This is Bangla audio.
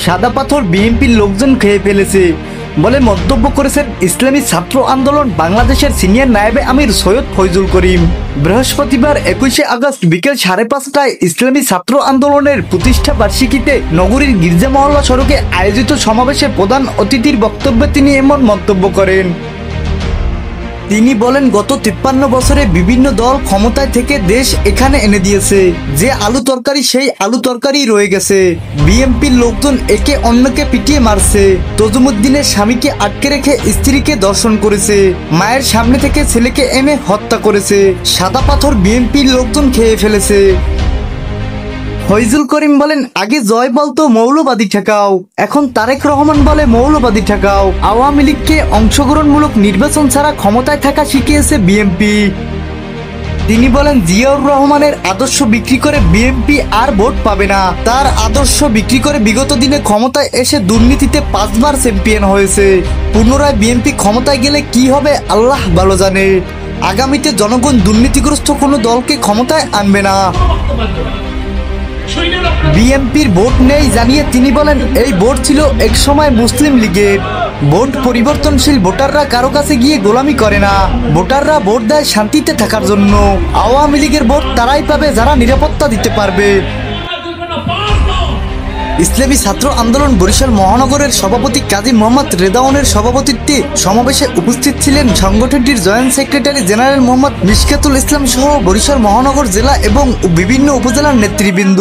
সাদা পাথর বিএনপির লোকজন খেয়ে ফেলেছে বলে মন্তব্য করেছেন ইসলামী ছাত্র আন্দোলন বাংলাদেশের সিনিয়র নায়েবে আমির সৈয়দ ফয়জুল করিম। বৃহস্পতিবার 21শে আগস্ট বিকেল 5:30টায় ইসলামী ছাত্র আন্দোলনের প্রতিষ্ঠা বার্ষিকীতে নগরীর গির্জা মহল্লা সড়কে আয়োজিত সমাবেশে প্রধান অতিথির বক্তব্যে তিনি এমন মন্তব্য করেন। তিনি বলেন, গত 53 বছরে বিভিন্ন দল ক্ষমতায় থেকে দেশ এখানে এনে দিয়েছে, যে আলু তরকারি সেই আলু তরকারি রয়ে গেছে। বিএনপির লোকজন একে অন্যকে পিটিয়ে মারছে, তজুমুদ্দিনের স্বামীকে আটকে রেখে স্ত্রীকে ধর্ষণ করেছে, মায়ের সামনে থেকে ছেলেকে এনে হত্যা করেছে, সাদা পাথর বিএনপির লোকজন খেয়ে ফেলেছে। ফয়জুল করিম বলেন, আগে জয় বলতো মৌলবাদী ঠেকাও, এখন তারেক রহমান বলে মৌলবাদী ঠেকাও। আওয়ামী লীগকে অংশগ্রহণমূলক নির্বাচন ছাড়া ক্ষমতায় থাকা শিখিয়েছে বিএনপি। তিনি বলেন, জিয়াউর রহমানের আদর্শ বিক্রি করে বিএনপি আর ভোট পাবে না। তার আদর্শ বিক্রি করে বিগত দিনে ক্ষমতায় এসে দুর্নীতিতে 5 বার চ্যাম্পিয়ন হয়েছে। পুনরায় বিএনপি ক্ষমতায় গেলে কি হবে আল্লাহ ভালো জানে। আগামীতে জনগণ দুর্নীতিগ্রস্ত কোনো দলকে ক্ষমতায় আনবে না। বিএনপির ভোট নেই জানিয়ে তিনি বলেন, এই ভোট ছিল এক সময় মুসলিম লীগের। ভোট পরিবর্তনশীল, ভোটাররা কারো কাছে গিয়ে গোলামি করে না, ভোটাররা ভোট দেয় শান্তিতে থাকার জন্য। আওয়ামী লীগের ভোট তারাই পাবে যারা নিরাপত্তা দিতে পারবে। ইসলামী ছাত্র আন্দোলন বরিশাল মহানগরের সভাপতি কাজী মোহাম্মদ রেদাউনের সভাপতিত্বে সমাবেশে উপস্থিত ছিলেন সংগঠনটির জয়েন্ট সেক্রেটারি জেনারেল মোহাম্মদ মিশকাতুল ইসলাম সহ বরিশাল মহানগর জেলা এবং বিভিন্ন উপজেলার নেতৃবৃন্দ।